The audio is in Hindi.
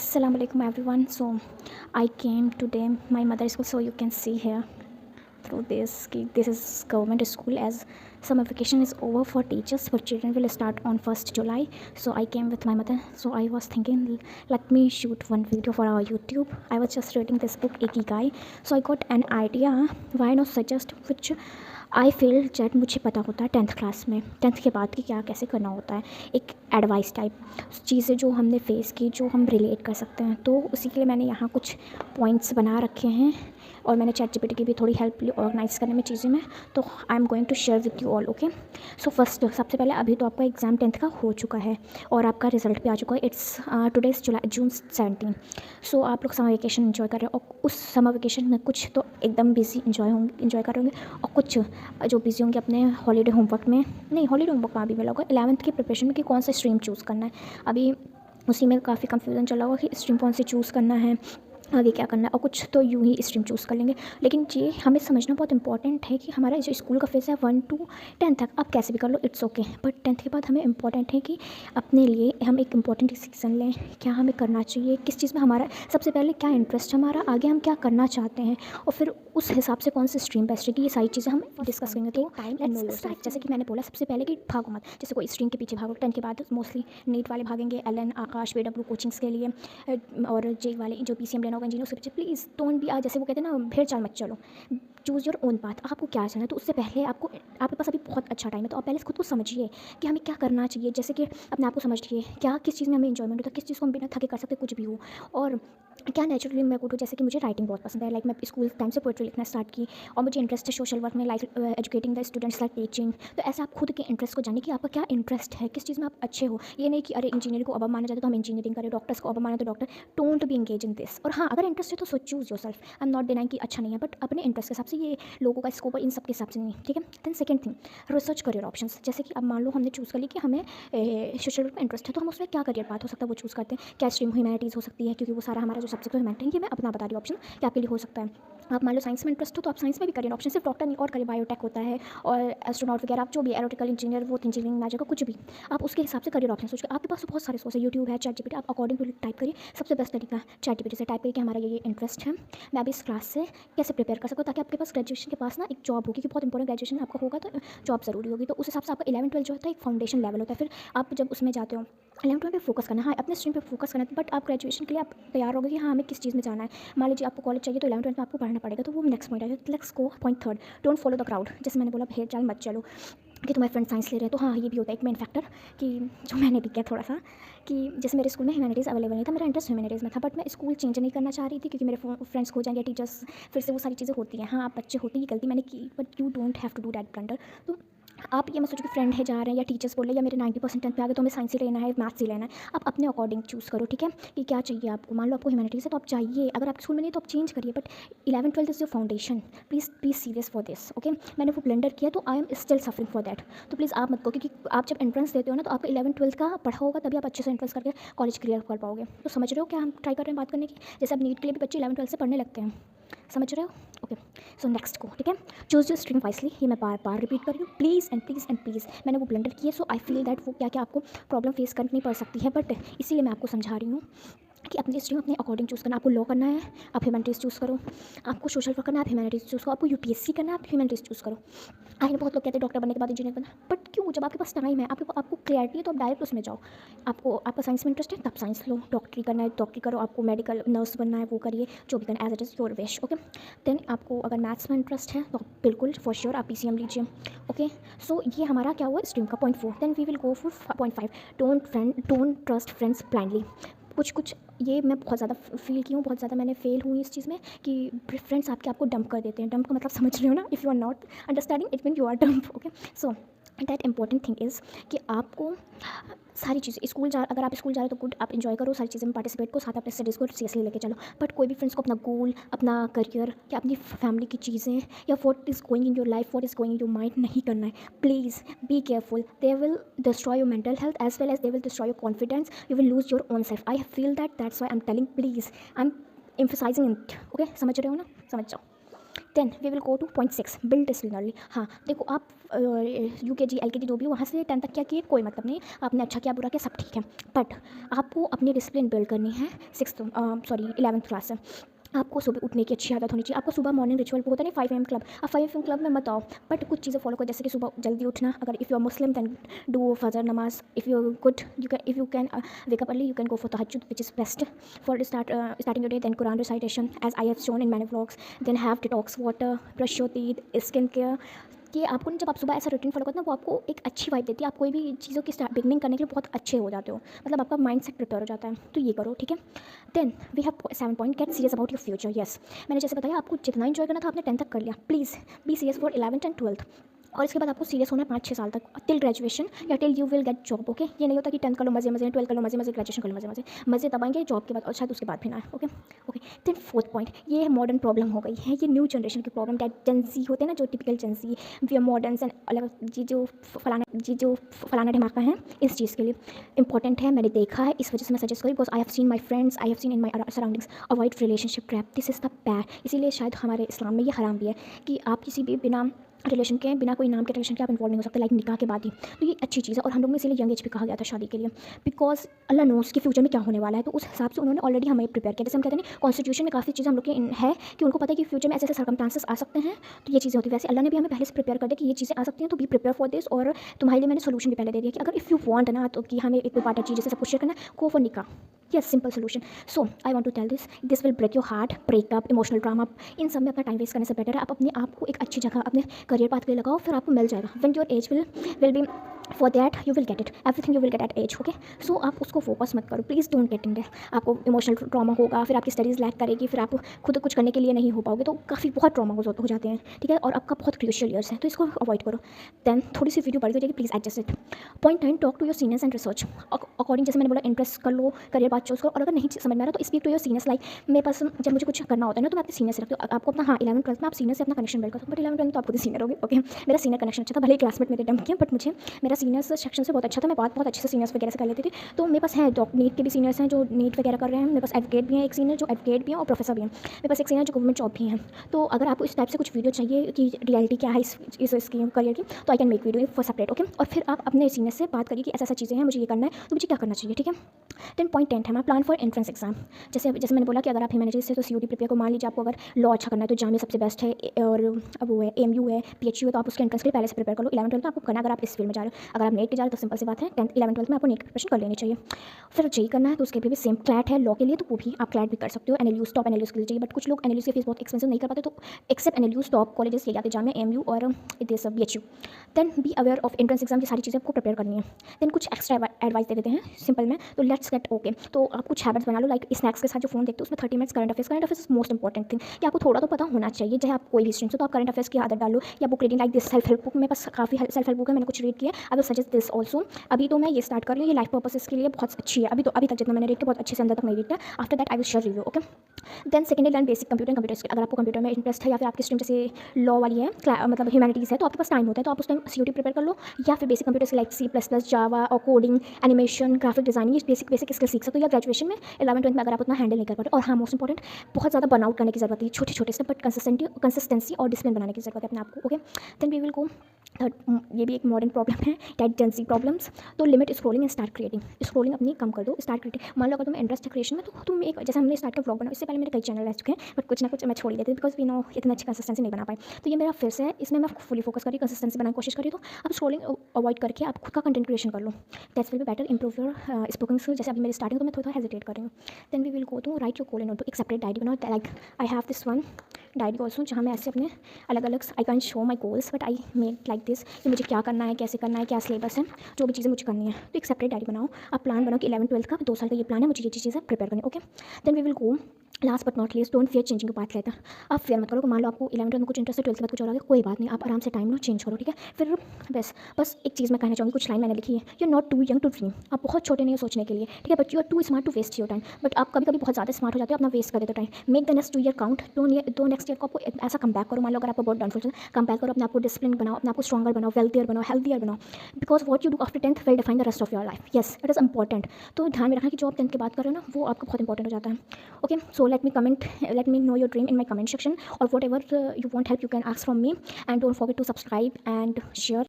Assalamu alaikum everyone. So I came today my mother's school, so you can see here through this this is government school, as summer vacation is over for teachers, but children will start on 1st July. So I came with my mother. So I was thinking, let me shoot one video for our YouTube. I was just reading this book Ikigai, so I got an idea, why not suggest which I feel that मुझे पता होता है 10th क्लास में, 10th के बाद कि क्या कैसे करना होता है, एक एडवाइस टाइप चीज़ें जो हमने फेस की, जो हम रिलेट कर सकते हैं। तो उसी के लिए मैंने यहाँ कुछ पॉइंट्स बना रखे हैं और मैंने ChatGPT की भी थोड़ी हेल्प ली ऑर्गेनाइज़ करने में चीज़ें में। तो I am going to share with you all. Okay, so first सबसे पहले अभी तो आपका एग्ज़ाम 10th का हो चुका है और आपका रिजल्ट भी आ चुका है। इट्स टुडेज़ जून 17। सो आप लोग समर वेकेशन इन्जॉय कर रहे हो और उस समर वेकेशन में कुछ तो एकदम बिजी इन्जॉय कर रहे होंगे और कुछ जो बिजी होंगे अपने हॉलीडे होमवर्क में। नहीं, हॉलीडे होमवर्क कहाँ भी मिला होगा, 11th की प्रिपरेशन में कि कौन सा स्ट्रीम चूज़ करना है। अभी उसी में काफ़ी कंफ्यूजन चला हुआ कि स्ट्रीम कौन सी चूज़ करना है, आगे क्या करना है, और कुछ तो यूँ ही स्ट्रीम चूज़ कर लेंगे। लेकिन ये हमें समझना बहुत इंपॉर्टेंट है कि हमारा जो स्कूल का फेज़ है 1 to 10 तक आप कैसे भी कर लो, इट्स ओके, बट 10th के बाद हमें इंपॉर्टेंट है कि अपने लिए हम एक इंपॉर्टेंट डिसीजन लें, क्या हमें करना चाहिए, किस चीज़ में हमारा सबसे पहले क्या इंटरेस्ट है हमारा, आगे हम क्या करना चाहते हैं, और फिर उस हिसाब से कौन सी स्ट्रीम बेस्ट है, कि ये सारी चीज़ें हम डिस्कस करेंगे। तो टाइम एंड नो योरसेल्फ, जैसे कि मैंने बोला सबसे पहले कि भागो मत, जैसे कोई स्ट्रीम के पीछे भागो। 10th के बाद मोस्टली नीट वाले भागेंगे, LN, आकाश, BW कोचिंग्स के लिए, और जे वाले जो PCM लेना होगा इंजीनियर, उसके पीछे प्लीज़ डोंट बी जैसे वो कहते हैं ना, भेड़ चाल मत चलो, चूज़ योर ओन पाथ। आपको क्या चलना है, तो उससे पहले आपके पास अभी बहुत अच्छा टाइम है, तो आप पहले खुद को समझिए कि हमें क्या करना चाहिए। जैसे कि अपने आप को समझिए क्या किस चीज़ में हमें इंजॉयमेंट होता है, किस चीज़ को हम बिना थके कर सकते, कुछ भी हो, और क्या नेचुरली मैं बोलूँ। जैसे कि मुझे राइटिंग बहुत पसंद है, लाइक मैं स्कूल टाइम से पोएट्री लिखना स्टार्ट की, और मुझे इंटरेस्ट है सोशल वर्क में, like educating the students, like teaching. तो ऐसे आप खुद के इंटरेस्ट को जानिए कि आपका क्या इंटरेस्ट है, किस चीज़ में आप अच्छे हो। ये नहीं कि अरे इंजीनियरिंग को अब माना जाता है तो हम इंजीनियरिंग करें, डॉक्टर्स को अब माना तो doctor. Don't be engage in this. और हाँ, अगर इंटरेस्ट है तो सो choose your self. I am not denying कि अच्छा नहीं है, बट अपने इंटरेस्ट के हिसाब से, ये लोगों का स्कोप इन सब के हिसाब से नहीं, ठीक है। Then second thing, research career options. जैसे कि अब मान लो हमने चूज़ कर ली कि हमें सोशल वर्क में इंटरेस्ट है, तो हम उसमें क्या करियर पाथ हो सकता है वो चूज़ करते हैं। क्या स्ट्रीम ह्यूमैनिटीज़ हो सकती है, क्योंकि वो सारा हमारा जो सब्जेक्ट है ह्यूमैनिटी, ये मैं अपना बता रही हूँ ऑप्शन कि आपके लिए हो सकता है। आप मान लो साइंस में इंटरेस्ट हो तो आप साइंस में भी करियर ऑप्शन, सिर्फ डॉक्टर नहीं, और करियर बायोटेक होता है, और एस्ट्रोनॉट वगैरह, आप जो भी एरोटिकल इंजीनियर, वो इंजीनियरिंग में आ जाएगा, कुछ भी आप उसके हिसाब से करियर ऑप्शन सोच के। आपके पास तो बहुत सारे सोर्स है, यूट्यूब है, ChatGPT, आप अकॉर्डिंग टू टाइप करिए। सबसे बेस्ट तरीका ChatGPT से टाइप करिए कि हमारा ये इंटरेस्ट है, मैं अभी इस क्लास से कैसे प्रिपेयर कर सकूँ, ताकि आपके पास ग्रेजुएशन के पास ना एक जॉब होगी, कि बहुत इंपॉर्टेंट, ग्रेजुएशन आपका होगा तो जॉब ज़रूरी होगी। तो उस हिसाब से आपका 11-12 जो होता है एक फाउंडेशन लेवल होता है। फिर आप जब उसमें जाते हो 11-12 पे फोकस करना, हाँ अपने स्ट्रीम पे फोकस करना, बट आप ग्रेजुएशन के लिए आप तैयार होगे कि हाँ हमें किस चीज़ में जाना है। मान लीजिए आपको कॉलेज चाहिए तो 11-12 में आपको पढ़ना पड़ेगा, तो वो नेक्स्ट पॉइंट है। Let's go point third, don't follow the crowd. जैसे मैंने बोला, भेड़ चाल मत चलो कि तुम्हारे फ्रेंड साइंस ले रहे हैं, तो हाँ ये भी होता है एक मेन फैक्टर, कि जो मैंने भी किया थोड़ा सा, कि जैसे मेरे स्कूल में ह्यूमैनिटीज़ अवेलेबल नहीं था, मेरा इंटरेस्ट ह्यूमैनिटीज़ में था, बट मैं स्कूल चेंज नहीं करना चाह रही थी, क्योंकि मेरे फ्रेंड्स खो जाएंगे, टीचर्स, फिर से वो सारी चीज़ें होती हैं। हाँ आप बच्चे होते हैं, ये गलती मैंने की, but you don't have to do that blunder. तो आप ये मत सोचो कि फ्रेंड है जा रहे हैं, या टीचर्स बोल रहे हैं, या मेरे 90% 10th पे आ गए तो हमें साइंस ही लेना है, मैथ्स ही लेना है। आप अपने अकॉर्डिंग चूज़ करो, ठीक है, कि क्या चाहिए आपको। मान लो आपको ह्यूमैनिटीज़ है तो आप चाहिए, अगर आपके स्कूल में नहीं तो आप चेंज करिए, but 11-12 is your foundation. Please be serious for this. Okay, मैंने वो ब्लेंडर किया तो I am still suffering for that. तो प्लीज़ आप मत कहो, क्योंकि आप जब एंट्रेंस देते हो ना, तो आपका 11-12 का पढ़ा होगा, तभी आप अच्छे से एंट्रेंस करके कॉलेज क्लियर कर पाओगे। तो समझ रहे हो क्या हम ट्राई कर रहे हैं बात करने की। जैसे अब नीट के लिए भी बच्चे 11-12 से पढ़ने लगते हैं, समझ रहे हो। ओके, सो नेक्स्ट को, ठीक है, चूज़ योर स्ट्रीम वाइसली। ये मैं बार बार रिपीट कर रही हूँ, please and please and please. मैंने वो ब्लेंडर किया, सो आई फील दैट वो क्या क्या आपको प्रॉब्लम फेस करनी पड़ सकती है, बट इसीलिए मैं आपको समझा रही हूँ कि अपनी स्ट्रीम अपने अकॉर्डिंग चूज़ करना। आपको लॉ करना है, आप ह्यूमैनिटीज़ चूज़ करो। आपको सोशल वर्क करना है, आप ह्यूमैनिटीज़ चूज़ करो। आपको UPSC करना है, आप ह्यूमैनिटीज़ चूज़ करो। आई बहुत लोग कहते हैं डॉक्टर बनने के बाद इंजीनियर बनना, बट क्यों, जब आपके पास टाइम है, आपको क्लैरिटी है, तो आप डायरेक्ट उसमें जाओ। आपका साइंस में इंटरेस्ट है, तब साइंस लो। डॉक्टरी करना है, डॉक्टरी करो। आपको मेडिकल नर्स बनना है, वो करिए, जो भी करना, as it is your wish. Okay, then आपको अगर मैथ्स में इंटरेस्ट है तो बिल्कुल फॉर श्योर आप PCM लीजिए। ओके, सो ये हमारा क्या हुआ स्ट्रीम का point 4। Then we will go for point 5, don't trust friends blindly. कुछ ये मैं बहुत ज़्यादा फील की हूँ, बहुत ज़्यादा मैंने फेल हुई इस चीज़ में, कि फ्रेंड्स आपको डंप कर देते हैं। डंप का मतलब समझ रहे हो ना, if you are not understanding it mean you are dump. Okay, so that important thing is कि आपको सारी चीज़ें अगर आप स्कूल जा रहे हो तो गुड, आप इन्जॉय करो, सारी चीज़ें में पार्टिसिपेट करो, साथ अपने स्टडीज़ को सीरियसली लेके चलो। बट कोई भी फ्रेंड्स को अपना गोल, अपना करियर, या अपनी फैमिली की चीज़ें, या what is going in your life, what is going in your mind नहीं करना है। Please be careful, they will destroy your mental health as well as they will destroy your confidence, you will lose your own self. I feel that, that's why I am telling, please I am emphasising it. Okay, समझ रहे हो ना, समझ जाओ। Then we will go to point 6 build डिसिप्लिनरली। हाँ देखो, आप UKG LKG जो भी हो वहाँ से 10 तक क्या किए कोई मतलब नहीं, आपने अच्छा किया बुरा किया सब ठीक है, बट आपको अपनी डिसिप्लिन बिल्ड करनी है 11th क्लास से। आपको सुबह उठने की अच्छी आदत होनी चाहिए। आपको सुबह मॉर्निंग रिचुअल होता है ना 5 AM क्लब, आप 5 AM क्लब में मत आओ, बट कुछ चीज़ें फॉलो करो, जैसे कि सुबह जल्दी उठना। अगर if you are Muslim then do फजर नमाज, if you good you can wake up early, you can go for tahajjud, which is best for starting your day. Then Quran recitation, as I have shown in many vlogs. Then have detox water, brush your teeth, skin care। कि आपको जब आप सुबह ऐसा रूटीन फॉलो करते हो ना, वो आपको एक अच्छी वाइब देती है। आप कोई भी चीज़ों की बिगनिंग करने के लिए बहुत अच्छे हो जाते हो, मतलब आपका माइंड सेट प्रिपेयर हो जाता है। तो ये करो, ठीक है। Then we have 7 point, get serious about your future. Yes, मैंने जैसे बताया आपको जितना इन्जॉय करना था आपने 10 तक कर लिया, please be serious for 11th and 12th। और इसके बाद आपको सीरियस होना है 5-6 साल तक, टिल ग्रेजुएशन या till you will get job. Okay, ये नहीं होता कि 10th कर लो मजे मजे, 12th कर लो मजे मजे, ग्रेजुएशन कर लो मजे मजे, मजे तब आएंगे जॉब के बाद और शायद उसके बाद भी ना आए। Okay okay. Then 4th point, ये मॉडर्न प्रॉब्लम हो गई है, ये न्यू जनरेशन की प्रॉब्लम, डेट जेंसी होते हैं ना, जो typical Gen Z, we are moderns and अलग जो फलाना ढमाका है, इस चीज़ के लिए इंपॉर्टेंट है। मैंने देखा है, इस वजह से मैं सजेस्ट करूँ, because I have seen my friends, I have seen in my surroundings, avoid relationship trap, this is the bad. इसीलिए शायद हमारे इस्लाम में ये हराम भी है कि आप किसी भी बिना रिलेशन के, बिना कोई नाम के रिलेशन के आप इन्वॉल्व नहीं हो सकते, लाइक निकाह के बाद ही। तो ये अच्छी चीज़ है, और हम लोग में इसीलिए यंग एज पे कहा गया था शादी के लिए, बिकॉज अल्लाह नोस कि फ्यूचर में क्या होने वाला है। तो उस हिसाब से उन्होंने ऑलरेडी हमें प्रिपेयर किया। जैसे हम कहते हैं कॉन्स्टिट्यूशन में काफ़ी चीज़ें हम लोग के है कि उनको पता है कि फ्यूचर में ऐसे ऐसे सर्कमस्टांसेस आ सकते हैं, तो ये चीज़ें होती है। वैसे अल्लाह ने भी हमें पहले से प्रिपेयर कर दिया कि ये चीज़ें आ सकती हैं, तो बी प्रिपेयर फॉर दिस। और तुम्हारे लिए मैंने सोल्यूशन भी पहले दे दिया कि अगर इफ़ यू वांट ना, तो कि हमें एक पार्टनर चीज़ जैसे सब कुछ शेयर करना है, गो फॉर निकाह। Yes, simple solution. So I want to tell this will break your heart, breakup, emotional drama, इन सब में अपना टाइम वेस्ट करने से बेटर है आप अपने आप को एक अच्छी जगह अपने करियर पाथ के लिए लगाओ, फिर आपको मिल जाएगा। When your age will be for that you will get it, everything you will get at age. Okay, so आप उसको फोकस मत करो, please don't get in there. आपको इमोशनल ट्रॉमा होगा, फिर आपकी स्टडीज़ लैक करेगी, फिर आप खुद कुछ करने के लिए नहीं हो पाओगे, तो काफ़ी बहुत ट्रॉमा हो जाते हैं, ठीक है। और आपका बहुत क्रूशियल ईयर्स है, तो इसको अवॉइड करो। देन थोड़ी सी वीडियो बड़ी हो जाएगी, please adjust it. Point 9, talk to your seniors and research according. जैसे मैंने बोला, इंटरेस्ट कर लो, करियर बात चूज़ करो, और अगर नहीं समझ में आ रहा तो speak to your seniors. Like मेरे पास जब मुझे कुछ करना होता है ना, तो मैं अपने सीनियर से रखती हूँ। आपको अपना 11th 12th में आप सीनियर से अपना कनेक्शन बिल्ड करो, बट 11th 12th तो आप खुद ही सीनियर होगे। ओके, मेरा सीनियर कनेक्शन अच्छा था, भले ही क्लासमेट मेरे डम किया, बट मुझे मेरा सीनियर्स सेक्शन से बहुत अच्छा था। मैं बात बहुत अच्छे से सीनियर्स वगैरह से कर लेती थी। तो मेरे पास है नीट के भी सीनियर्स हैं जो नीट वगैरह कर रहे हैं, मेरे पास एडवोकेट भी हैं, एक सीनियर जो एडवोकेट भी हैं और प्रोफेसर भी हैं, मेरे पास एक सीनियर जो गवर्नमेंट जॉब भी हैं। तो अगर आपको इस टाइप से कुछ वीडियो चाहिए कि रियलिटी क्या है इसकी करियर की, तो I can make video for separate. Okay, और फिर आप अपने सीनियर से बात करिए कि ऐसा चीज़ें हैं, मुझे ये करना है, तो मुझे क्या करना चाहिए, ठीक है। देन पॉइंट 10 है हमारा प्लान फॉर एंट्रेंस एग्जाम। जैसे मैंने बोला कि अगर आप ह्यूमैनिटीज़ से तो CUT प्रिपेयर को, मान लीजिए आपको अगर लॉ अच्छा करना है तो जामिया सबसे बेस्ट है, और अब वो है AMU है, PHU है, तो आप उसके एंट्रेंस के लिए पहले से प्रिपेयर कर लो। 11th 12th में आपको करना, अगर आप इस फील्ड में जा रहे हो। अगर आप नेट के जा रहे हो तो सिंपल सी बात है, 10th 11th 12th में आपको नेट की प्रिपरेशन कर लेनी चाहिए। फिर जेई करना है तो उसके लिए भी सेम क्लैट है लॉ के लिए, तो वो भी आप क्लैट भी कर सकते हो। NLU टॉप NLU के लिए चाहिए, बट कुछ लोग NLU की फीस बहुत एक्सपेंसिव नहीं कर पाते, तो एक्सेप्ट NLU टॉप कॉलेजेस ले जाते हैं, जामिया, AMU और this BHU। Then be aware of entrance exam, ये सारी चीज़ें आपको प्रिपेयर करनी है। देन कुछ एक्स्ट्रा एडवाइस दे देते हैं सिंपल में, तो लेट्स गेट ओके। तो आप कुछ हैबिट्स बना लो, लाइक स्नैक्स के साथ जो फोन देखते हो उसमें 30 minutes current affairs most important thing, कि आपको थोड़ा तो पता होना चाहिए, चाहे आप कोई भी स्ट्रीम से, तो आप करंट अफेयर्स की आदत डालो, या book reading like this self help book. मेरे पास काफ़ी सेल्फ हेल्प बुक है, मैंने कुछ रीड किया, I will suggest this also. अभी तो मैं ये स्टार्ट कर रही हूँ, ये लाइफ पर्पसेस के लिए बहुत अच्छी है। अभी तक जितना मैंने रीड किया बहुत अच्छे से, अंदर तक नहीं रीड किया। After that I will share review. Okay, then secondly learn basic computer skill. अगर आपको कंप्यूटर में इंटरेस्ट है, या फिर आपकी स्ट्रीम जैसे लॉ वाली है, मतलब ह्यूमैनिटीज़ है, तो आपके पास टाइम होता है, तो आप उस टाइम CUT प्रिपेयर कर लो, या फिर basic computer skill like C++, जावा और कोडिंग, एनिमेशन, ग्राफिक डिजाइनिंग, ये बेसिक स्किल सीख सकते हो, या ग्रेजुएशन में 11th 12th में अगर आप उतना हैंडल नहीं कर पाते। और हाँ, मोस्ट इंपॉर्टेंट, बहुत ज़्यादा बर्नआउट करने की जरूरत है, छोटे छोटे से, बट कंसिस्टेंसी और डिसिप्लिन बनाने की जरूरत है अपने आपको। Okay, then we will go third, ये भी एक मॉडर्न प्रॉब्लम है, टाइट जेंसी प्रॉब्लम्स। तो limit scrolling and start creating. Scrolling अपनी कम कर दो, स्टार्ट क्रिएटिंग। मान लो अगर तुम्हें इंटरेस्ट है क्रिएशन में, तो तुम एक, जैसे हमने स्टार्ट का व्लॉग बनाया, इससे पहले मेरे कई चैनल रह चुके हैं, बट कुछ ना कुछ मैं छोड़ ही देती थी, बिकॉज वी नो इतना अच्छी कंसिस्टेंसी नहीं बना पाई। तो ये मेरा फिर से है, इसमें मैं फुली फोकस करी, कंसिस्टेंसी बनाने की कोशिश करी। तो आप स्क्रोलिंग अवॉइड करके आप खुद का कंटेंट क्रिएशन कर लो, that's will be better, improve your speaking skill. जैसे अभी मेरी स्टार्टिंग, तो मैं थोड़ा हेजिटेट कर रही हूँ। Then we will go to write your goal in notebook, एक सेपरेट डायरी बनाओ, like I have this one diary also, जहाँ मैं ऐसे अपने अलग अलग, I can show my goals, but I make like this, कि मुझे क्या करना है, कैसे करना है, क्या सिलेबस है, जो भी चीज़ें मुझे करनी है। तो एक सेपरेट डायरी बनाओ, आप प्लान बनाओ कि 11th 12th का 2 साल का ये प्लान है, मुझे ये चीज़ें प्रिपेयर करनी है। Okay, then we will go last but not least, don't fear changing path later. आप फेयर मत करो, मान लो आपको 11th में कुछ इंटरेस्ट है, 12th के बाद कुछ और आ गया, कोई बात नहीं, आप आराम से टाइम लो, चेंज करो, ठीक है। फिर बस एक चीज़ मैं कहना चाहूँगी, कुछ लाइन मैंने लिखी है, you are not too young to dream. आप बहुत छोटे नहीं हो सोचने के लिए, ठीक है, but you are too smart to waste your time. But आप कभी कभी बहुत ज़्यादा स्मार्ट हो जाते हो, अपना वेस्ट कर देते हो time. Make the next 2 year count, दो नेक्स्ट ईयर को आपको ऐसा कम बैक करो। मान लो अगर आपको बहुत डाउनफॉल चल, कम बैक करो, अपने आपको डिसिप्लिन बनाओ, अपने आपको स्ट्रॉगर बनाओ, वेल्थियर बनाओ, हेल्थियर बनाओ, because what you do after 10th will define the rest of your life. Yes, it is important. तो ध्यान में रखना कि जो आप 10th की बात कर रहे हो ना, वो आपको बहुत इंपॉर्टेंट हो जाता है। Okay, so let me know your dream in my comment section, or whatever you want help, you can ask from me. And don't forget to subscribe and share.